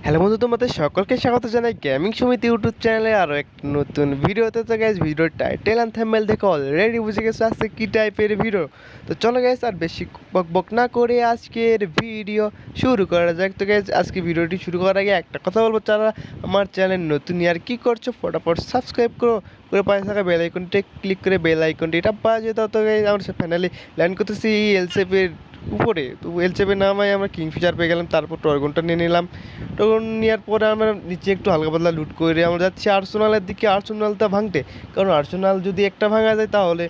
Hello বন্ধু, তোমাদের সকলকে স্বাগত জানাই গেমিং সমিতি ইউটিউব চ্যানেলে আরও এক নতুন ভিডিওতে। তো গাইজ ভিডিওর টাইটেল অ্যান্ড থাম্বনেল দেখে অলরেডি বুঝে গেছো আজকে কী টাইপের ভিডিও। তো চলো গাইজ আর বেশি বক বক না করে আজকের ভিডিও শুরু করা যাক। তো গাইজ আজকে ভিডিওটি শুরু করার আগে একটা কথা বলবো, যারা আমার চ্যানেল নতুন আর কি করছো ফটাফট সাবস্ক্রাইব করো, করে পাশে থাকা বেল আইকনটি ক্লিক করে বেল আইকনটি এটা বাজিয়ে দাও। তো গাইজ আমরা ফাইনালি ল্যান্ড করতেছি এলসেপের উপরে। তো এলসেপের নামায় আমরা কিংফিশার পেয়ে গেলাম, তারপর টর্গনটা নিয়ে নিলাম। টোকন নেওয়ার পরে আমরা নিচে একটু হালকা পাতলা লুট করে আমরা যাচ্ছি আর্সেনালের দিকে, আর্সেনালটা ভাঙতে। কারণ আর্সেনাল যদি একটা ভাঙা যায় তাহলে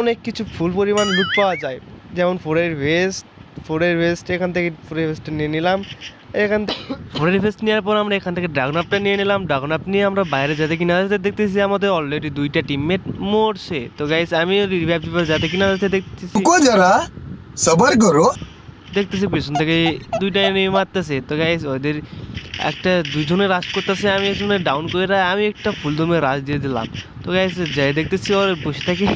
অনেক কিছু ফুল পরিমাণ লুট পাওয়া যায়, যেমন ফোরের ভেস্ট এখান থেকে ফোরের ভেস্টটা নিয়ে নিলাম। এখান থেকে ফোরের ভেস্ট নেওয়ার পর আমরা এখান থেকে ড্রাগন আপটা নিয়ে নিলাম। ড্রাগন আপ নিয়ে আমরা বাইরে যাতে কিনা যাতে দেখতেছি আমাদের অলরেডি দুইটা টিমমেট মরছে। তো গাইস আমি রিভাইভ যাতে কিনা যাতে দেখতেছি, যারা সবার করো, দেখতেছি পেছন থেকে দুইটা এনিমি মারতেছে। তো গাইস ওদের একটা দুইজনে রাশ করতেছে, আমি একজনে ডাউন করে আমি একটা ফুল দমে রাশ দিয়ে দিলাম। তো গাইস যাই দেখতেছি ওর বসে থেকে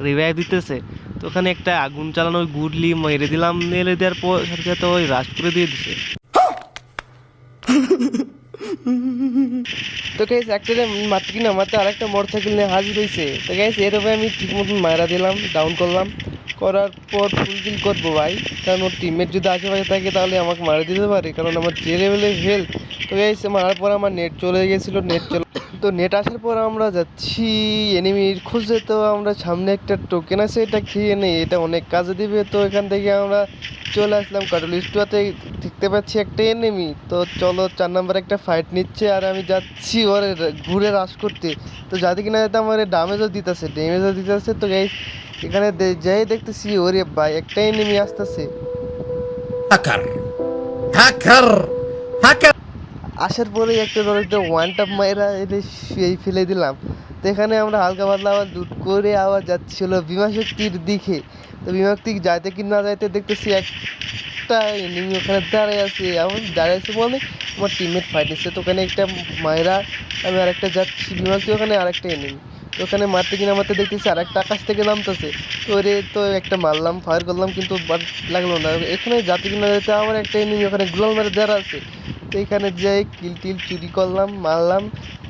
রিভাইভ দিতেছে। তো ওখানে একটা আগুন চালানো গুডলি মেরে দিলাম, মেরে দেওয়ার পর সাথে সাথে ওই রাশ করে দিয়ে দিছে। তো গাইস একটা মাত্র কিনা মাত্র আরেকটা মোটরসাইকেল নিয়ে হাজির হয়েছে। তো গাইস এরকম আমি ঠিক মতন মারা দিলাম, ডাউন করলাম, করার পর ফুলফিল করবো ভাই, কারণ ওর টিমমেট যদি আশেপাশে থাকে তাহলে আমাকে মারা দিতে পারে, কারণ আমার যে লেভেলের হেলথ। তো গাইস মারার পর আমার নেট চলে গেছিলো, তো নেট আসার পর আমরা যাচ্ছি এনিমির খুঁজে। তো আমরা সামনে একটা টোকেন আছে, এটা খেয়ে নেই, এটা অনেক কাজে দিবে। তো এখান থেকে আমরা চলে আসলাম কাটলিস্টুয়াতে, দেখতে পাচ্ছি একটা এনিমি। তো চলো 4 নম্বর একটা ফাইট নিচ্ছে আর আমি যাচ্ছি ওর ঘুরে রাশ করতে। তো যাতে কিনা যাতে আমার ড্যামেজও দিতেছে। তো গাইস এখানে যাই দেখতেছি ওরে ভাই একটা এনিমি আসতেছে, হ্যাকার হ্যাকার হ্যাকার। আসার পরে একটা ওয়ান টাপ মাইরা এটা শুয়েই ফেলে দিলাম। তো এখানে আমরা হালকা পাতলা আবার লুট করে আবার যাচ্ছিল বিমা শক্তির দিকে। তো বিমা শক্তি যাইতে কি না যাইতে দেখতেছি একটা এনিমি ওখানে দাঁড়িয়ে আছে। এমন দাঁড়িয়ে আছে বলে আমার টিমমেট ফাইট নিচ্ছে। তো ওখানে একটা মায়েরা আমি আরেকটা যাচ্ছি বিমা শক্তি, ওখানে আরেকটা এনিমি। তো ওখানে মারতে কিনা মারতে দেখতেছি আরেকটা আকাশ থেকে নামতেছে। তো ওরে তো একটা মারলাম, ফায়ার করলাম, কিন্তু বাট লাগলো না। এখানে যাতে কিনা যেতে আমার একটা এনিমি ওখানে গ্লোয়াল মেরে দাঁড়া আছে। তো এখানে যাই কিল টিল চুরি করলাম, মারলাম।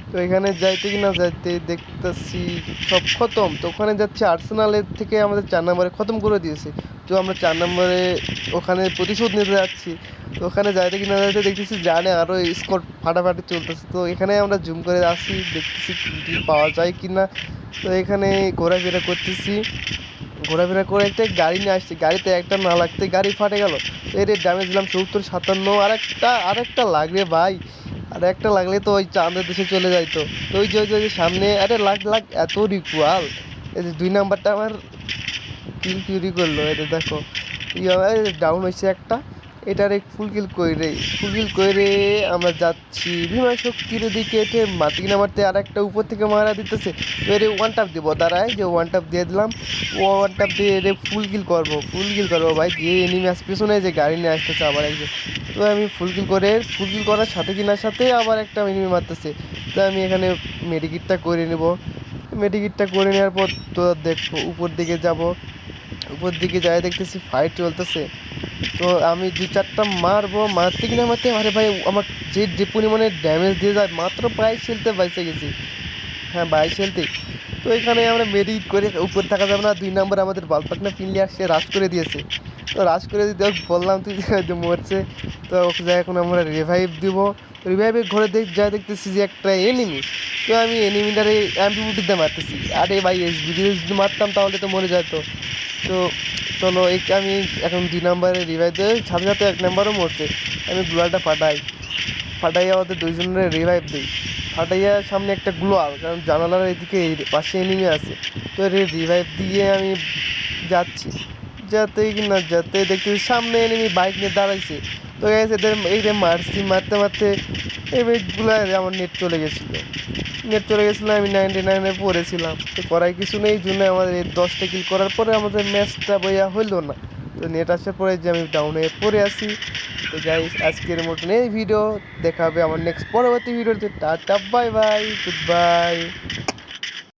তো এখানে যাইতে কিনা যাইতে দেখতেছি সব খতম। তো ওখানে যাচ্ছে আর্সেনালের থেকে আমাদের 4 নম্বরে খতম করে দিয়েছে। তো আমরা 4 নম্বরে ওখানে প্রতিশোধ নিতে যাচ্ছি। তো ওখানে যাইতে কিনা যাইতে দেখতেছি জানে আরও স্কোর ফাটাফাটি চলতেছে। তো এখানে আমরা জুম করে আসি, দেখতেছি কিল টিল পাওয়া যায় কিনা। তো এখানে ঘোরাফেরা করতেছি, ঘোরাফেরা করে একটা গাড়ি নিয়ে আসছি, গাড়িতে একটা না লাগতে গাড়ি ফাটে গেল। এর ড্যামেজ দিলাম 70-57। আরেকটা লাগবে ভাই, আর একটা লাগলে তো ওই চাঁদের দেশে চলে যাইতো। তো ওই যে সামনে আরে লাগ এত রিকুয়াল। এই যে 2 নাম্বারটা আমার কিল চুরি করলো, এটা দেখো ডাউন হয়েছে একটা। এটারে ফুল কিল করে আমরা যাচ্ছি বিমান শক্তির দিকে। এতে মাটি না মারতে আর একটা উপর থেকে মারা দিতেছে। তো এর ওয়ান টাপ দেবো, দাঁড়ায় যে ওয়ান টাপ দিয়ে দিলাম। ওয়ান টাপ দিয়ে এর ফুল কিল করবো ভাই। যে এনিমি আস পেছনে যে গাড়ি নিয়ে আসতেছে আবার একজন। তো আমি ফুল কিল করার সাথে সাথে আবার একটা এনিমি মারতেছে। তো আমি এখানে মেডিকিটটা করে নেওয়ার পর তো দেখবো উপর দিকে যাই দেখতেছি ফাইট চলতেছে। তো আমি 2-4টা মারতে কিনা আরে ভাই আমার যে পরিমাণে ড্যামেজ দিয়ে যায়, মাত্র 22 হেলথে বাইসে গেছি। হ্যাঁ 22 হেলথে। তো এখানে আমরা মেডিকেট করে উপরে থাকা যাবে না। 2 নম্বর আমাদের বালপাকনা ফিনলিয়ার সে রাশ করে দিয়েছে। তো রাশ করে দিতে বললাম তুই মরছে। তো ওকে যাই এখন আমরা রিভাইভ দিব। রিভাইভের ঘরে দেখতেছি যে একটা এনিমি। তো আমি এনিমিটারে অ্যাম্পিউটিতে মারতেছি। আরে ভাই এসবিডি যদি মারতাম তাহলে তো মরে যেত। তো চলো আমি এখন 2 নম্বরে রিভাইভ দেয়, সাথে 1 নম্বরও মরছে। আমি গ্লোয়ালটা ফাটাইয়া ওদের 2 জনের রিভাইভ দিই। ফাটাইয়া সামনে একটা গ্লোয়াল, কারণ জানালার এদিকে পাশে এনিমি আছে। তো রিভাইভ দিয়ে আমি যাচ্ছি, যাতে দেখতে সামনে এনিমি বাইক নিয়ে দাঁড়াইছে। তো এদের এইটা মারতে এই বাইকগুলো আমার নেট চলে গেছিলো, আমি 99-এ পড়েছিলাম। তো করার কিছু নেই, এই জন্য আমাদের 10টা কিল করার পরে আমাদের ম্যাচটা বইয়া হইলো না। তো নেট আসার পরে যে আমি ডাউন হয়ে পড়ে আসি। তো গাইস আজকের মতন এই ভিডিও, দেখা হবে আমার নেক্সট পরবর্তী ভিডিওতে। Tata bye bye, good bye.